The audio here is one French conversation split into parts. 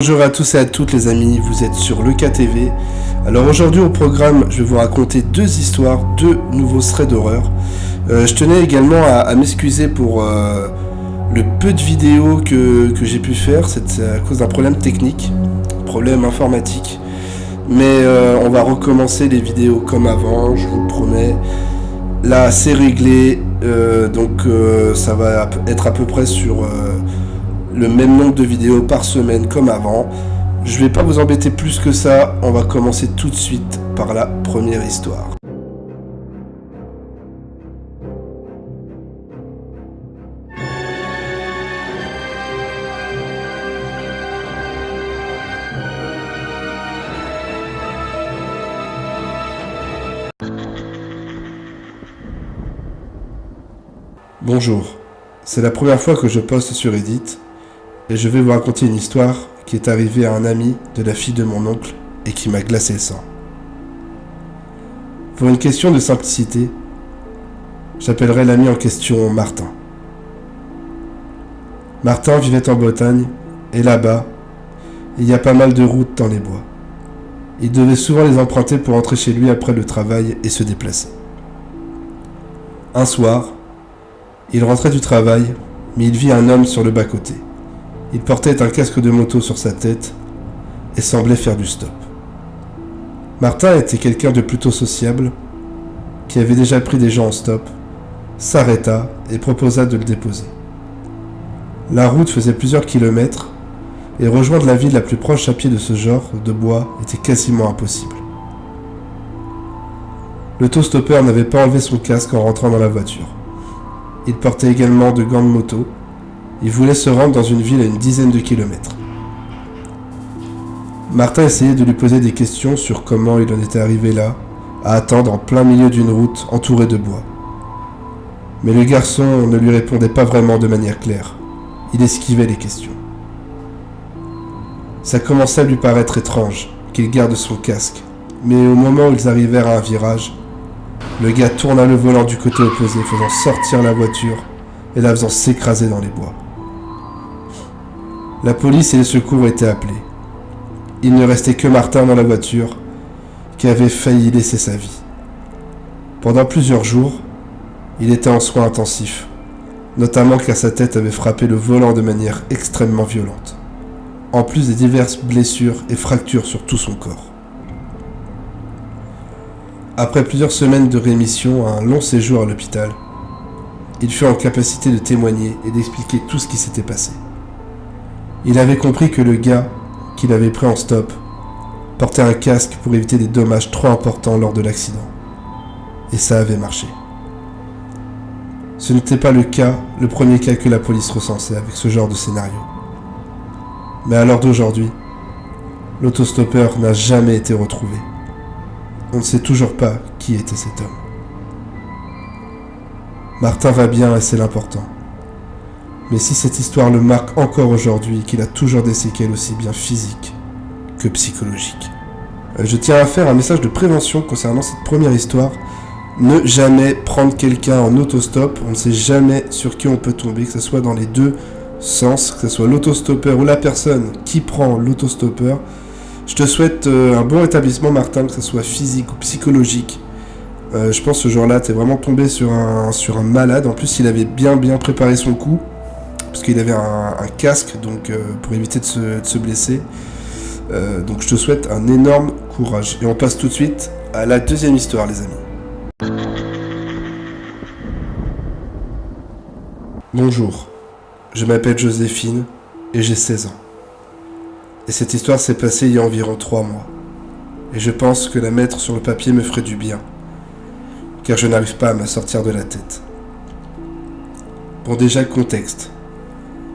Bonjour à tous et à toutes les amis, vous êtes sur Le KTV. Alors aujourd'hui au programme, je vais vous raconter deux histoires, deux nouveaux threads d'horreur. Je tenais également à m'excuser pour le peu de vidéos que j'ai pu faire, c'est à cause d'un problème technique, problème informatique. Mais on va recommencer les vidéos comme avant, je vous le promets. Là c'est réglé, donc ça va être à peu près sur... le même nombre de vidéos par semaine comme avant. Je vais pas vous embêter plus que ça, on va commencer tout de suite par la première histoire. Bonjour, c'est la première fois que je poste sur Reddit. Et je vais vous raconter une histoire qui est arrivée à un ami de la fille de mon oncle et qui m'a glacé le sang. Pour une question de simplicité, j'appellerai l'ami en question Martin. Martin vivait en Bretagne et là-bas, il y a pas mal de routes dans les bois. Il devait souvent les emprunter pour rentrer chez lui après le travail et se déplacer. Un soir, il rentrait du travail, mais il vit un homme sur le bas-côté. Il portait un casque de moto sur sa tête et semblait faire du stop. Martin était quelqu'un de plutôt sociable, qui avait déjà pris des gens en stop, s'arrêta et proposa de le déposer. La route faisait plusieurs kilomètres et rejoindre la ville la plus proche à pied de ce genre de bois était quasiment impossible. L'autostoppeur n'avait pas enlevé son casque en rentrant dans la voiture. Il portait également de gants de moto. Il voulait se rendre dans une ville à une dizaine de kilomètres. Martin essayait de lui poser des questions sur comment il en était arrivé là, à attendre en plein milieu d'une route entourée de bois. Mais le garçon ne lui répondait pas vraiment de manière claire. Il esquivait les questions. Ça commençait à lui paraître étrange qu'il garde son casque, mais au moment où ils arrivèrent à un virage, le gars tourna le volant du côté opposé, faisant sortir la voiture et la faisant s'écraser dans les bois. La police et les secours étaient appelés. Il ne restait que Martin dans la voiture, qui avait failli laisser sa vie. Pendant plusieurs jours, il était en soins intensifs, notamment car sa tête avait frappé le volant de manière extrêmement violente, en plus des diverses blessures et fractures sur tout son corps. Après plusieurs semaines de rémission à un long séjour à l'hôpital, il fut en capacité de témoigner et d'expliquer tout ce qui s'était passé. Il avait compris que le gars, qu'il avait pris en stop, portait un casque pour éviter des dommages trop importants lors de l'accident. Et ça avait marché. Ce n'était pas le premier cas que la police recensait avec ce genre de scénario. Mais à l'heure d'aujourd'hui, l'autostoppeur n'a jamais été retrouvé. On ne sait toujours pas qui était cet homme. Martin va bien et c'est l'important. Mais si cette histoire le marque encore aujourd'hui, qu'il a toujours des séquelles aussi bien physiques que psychologiques. Je tiens à faire un message de prévention concernant cette première histoire. Ne jamais prendre quelqu'un en autostop, on ne sait jamais sur qui on peut tomber, que ce soit dans les deux sens, que ce soit l'autostoppeur ou la personne qui prend l'autostoppeur. Je te souhaite un bon rétablissement Martin, que ce soit physique ou psychologique. Je pense que ce jour-là, t'es vraiment tombé sur un malade. En plus, il avait bien préparé son coup, parce qu'il avait un casque, donc pour éviter de se blesser. Donc je te souhaite un énorme courage. Et on passe tout de suite à la deuxième histoire, les amis. Bonjour, je m'appelle Joséphine et j'ai 16 ans. Et cette histoire s'est passée il y a environ 3 mois. Et je pense que la mettre sur le papier me ferait du bien, car je n'arrive pas à me sortir de la tête. Bon, déjà le contexte.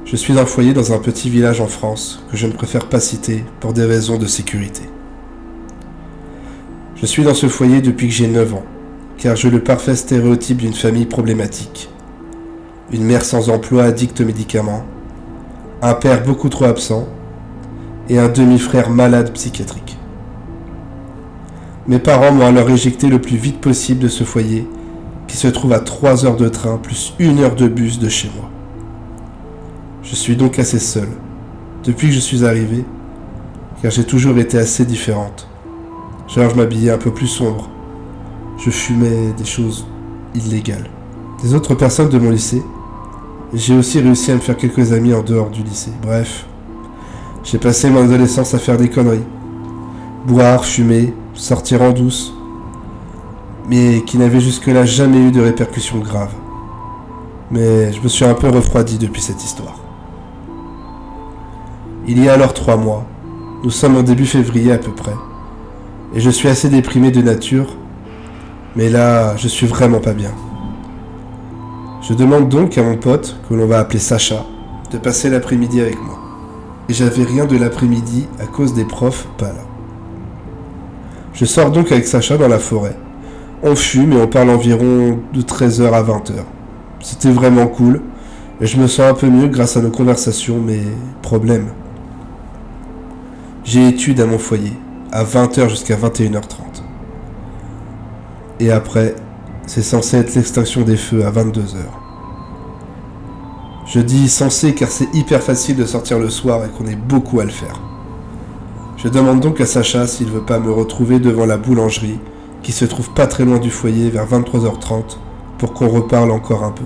Je suis un foyer dans un petit village en France que je ne préfère pas citer pour des raisons de sécurité. Je suis dans ce foyer depuis que j'ai 9 ans, car j'ai le parfait stéréotype d'une famille problématique. Une mère sans emploi addicte aux médicaments, un père beaucoup trop absent et un demi-frère malade psychiatrique. Mes parents m'ont alors éjecté le plus vite possible de ce foyer qui se trouve à 3 heures de train plus 1 heure de bus de chez moi. Je suis donc assez seul, Depuis que je suis arrivé, car j'ai toujours été assez différente. Genre je m'habillais un peu plus sombre. Je fumais des choses illégales. Des autres personnes de mon lycée, j'ai aussi réussi à me faire quelques amis en dehors du lycée. Bref, j'ai passé mon adolescence à faire des conneries. Boire, fumer, sortir en douce, mais qui n'avaient jusque-là jamais eu de répercussions graves. Mais je me suis un peu refroidi depuis cette histoire. Il y a alors 3 mois, nous sommes en début février à peu près, et je suis assez déprimé de nature, mais là, je suis vraiment pas bien. Je demande donc à mon pote, que l'on va appeler Sacha, de passer l'après-midi avec moi. Et j'avais rien de l'après-midi à cause des profs pas là. Je sors donc avec Sacha dans la forêt. On fume et on parle environ de 13h à 20h. C'était vraiment cool, et je me sens un peu mieux grâce à nos conversations, mais problème. J'ai études à mon foyer, à 20h jusqu'à 21h30. Et après, c'est censé être l'extinction des feux à 22h. Je dis censé car c'est hyper facile de sortir le soir et qu'on est beaucoup à le faire. Je demande donc à Sacha s'il veut pas me retrouver devant la boulangerie, qui se trouve pas très loin du foyer vers 23h30, pour qu'on reparle encore un peu.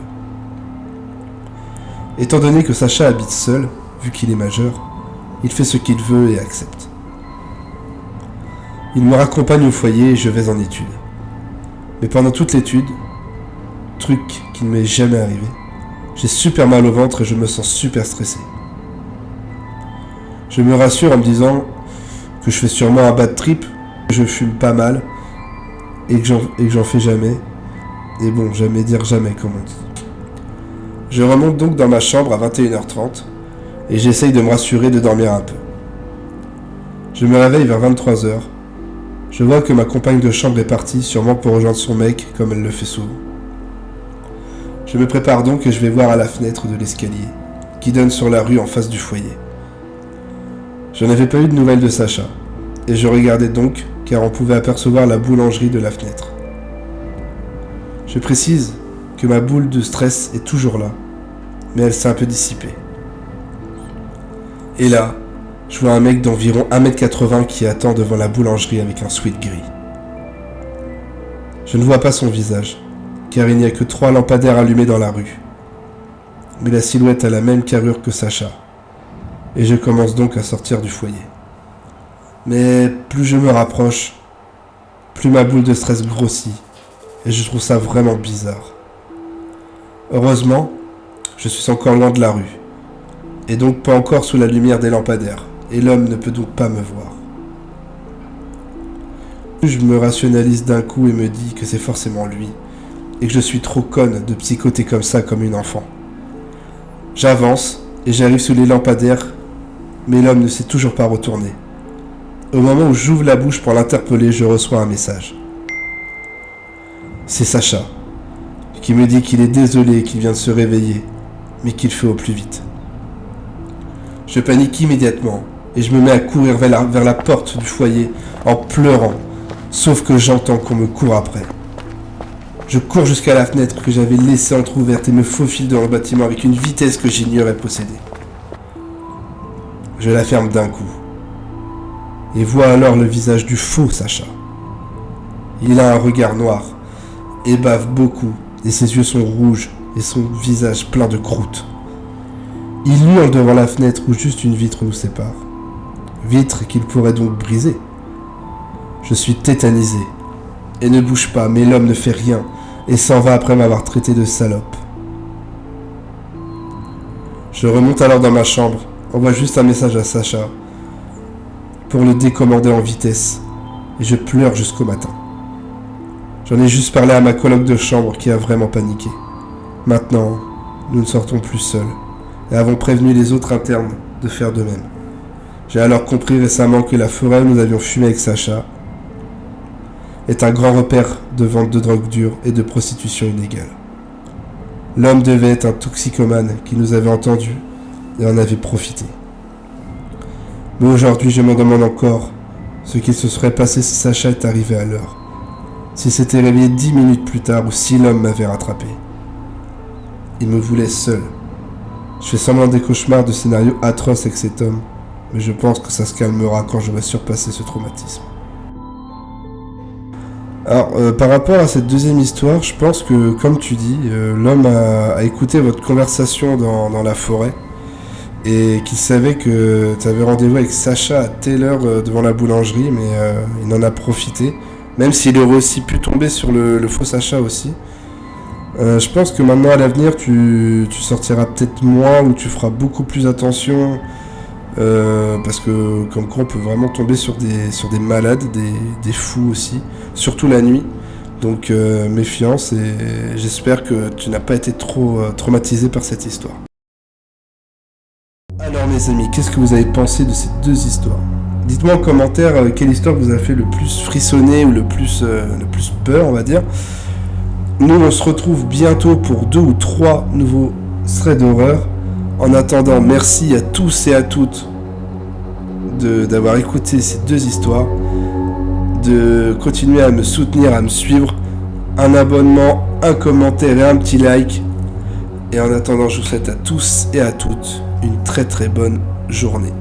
Étant donné que Sacha habite seul, vu qu'il est majeur, il fait ce qu'il veut et accepte. Il me raccompagne au foyer et je vais en études. Mais pendant toute l'étude, truc qui ne m'est jamais arrivé, j'ai super mal au ventre et je me sens super stressé. Je me rassure en me disant que je fais sûrement un bad trip, que je fume pas mal et que j'en fais jamais. Et bon, jamais dire jamais comme on dit. Je remonte donc dans ma chambre à 21h30 et j'essaye de me rassurer de dormir un peu. Je me réveille vers 23h. Je vois que ma compagne de chambre est partie, sûrement pour rejoindre son mec, comme elle le fait souvent. Je me prépare donc et je vais voir à la fenêtre de l'escalier, qui donne sur la rue en face du foyer. Je n'avais pas eu de nouvelles de Sacha, et je regardais donc, car on pouvait apercevoir la boulangerie de la fenêtre. Je précise que ma boule de stress est toujours là, mais elle s'est un peu dissipée. Et là, je vois un mec d'environ 1m80 qui attend devant la boulangerie avec un sweat gris. Je ne vois pas son visage, car il n'y a que 3 lampadaires allumés dans la rue. Mais la silhouette a la même carrure que Sacha, et je commence donc à sortir du foyer. Mais plus je me rapproche, plus ma boule de stress grossit, et je trouve ça vraiment bizarre. Heureusement, je suis encore loin de la rue, et donc pas encore sous la lumière des lampadaires, et l'homme ne peut donc pas me voir. Je me rationalise d'un coup et me dis que c'est forcément lui, et que je suis trop conne de psychoter comme ça comme une enfant. J'avance, et j'arrive sous les lampadaires, mais l'homme ne s'est toujours pas retourné. Au moment où j'ouvre la bouche pour l'interpeller, je reçois un message. C'est Sacha, qui me dit qu'il est désolé qu'il vient de se réveiller, mais qu'il fait au plus vite. Je panique immédiatement, et je me mets à courir vers la porte du foyer en pleurant, sauf que j'entends qu'on me court après. Je cours jusqu'à la fenêtre que j'avais laissée entrouverte et me faufile dans le bâtiment avec une vitesse que j'ignorais posséder. Je la ferme d'un coup, et vois alors le visage du faux Sacha. Il a un regard noir, et bave beaucoup, et ses yeux sont rouges, et son visage plein de croûte. Il hurle devant la fenêtre où juste une vitre nous sépare. Vitre qu'il pourrait donc briser. Je suis tétanisé, et ne bouge pas, mais l'homme ne fait rien, et s'en va après m'avoir traité de salope. Je remonte alors dans ma chambre, envoie juste un message à Sacha, pour le décommander en vitesse, et je pleure jusqu'au matin. J'en ai juste parlé à ma coloc de chambre qui a vraiment paniqué. Maintenant, nous ne sortons plus seuls, et avons prévenu les autres internes de faire de même. J'ai alors compris récemment que la forêt où nous avions fumé avec Sacha est un grand repère de vente de drogue dure et de prostitution illégale. L'homme devait être un toxicomane qui nous avait entendus et en avait profité. Mais aujourd'hui, je me demande encore ce qu'il se serait passé si Sacha est arrivé à l'heure, s'il s'était réveillé 10 minutes plus tard ou si l'homme m'avait rattrapé. Il me voulait seul. Je fais semblant des cauchemars de scénarios atroces avec cet homme, Mais je pense que ça se calmera quand j'aurai surpassé ce traumatisme. Alors, par rapport à cette deuxième histoire, je pense que, comme tu dis, l'homme a écouté votre conversation dans la forêt et qu'il savait que tu avais rendez-vous avec Sacha à telle heure devant la boulangerie, mais il en a profité, même s'il aurait aussi pu tomber sur le faux Sacha aussi. Je pense que maintenant, à l'avenir, tu sortiras peut-être moins ou tu feras beaucoup plus attention. Parce que comme quoi on peut vraiment tomber sur des malades, des fous aussi, surtout la nuit. Donc méfiance et j'espère que tu n'as pas été trop traumatisé par cette histoire. Alors mes amis, qu'est-ce que vous avez pensé de ces deux histoires? Dites-moi en commentaire quelle histoire vous a fait le plus frissonner ou le plus peur, on va dire. Nous on se retrouve bientôt pour 2 ou 3 nouveaux threads d'horreur. En attendant, merci à tous et à toutes d'avoir écouté ces deux histoires, de continuer à me soutenir, à me suivre. Un abonnement, un commentaire et un petit like. Et en attendant, je vous souhaite à tous et à toutes une très très bonne journée.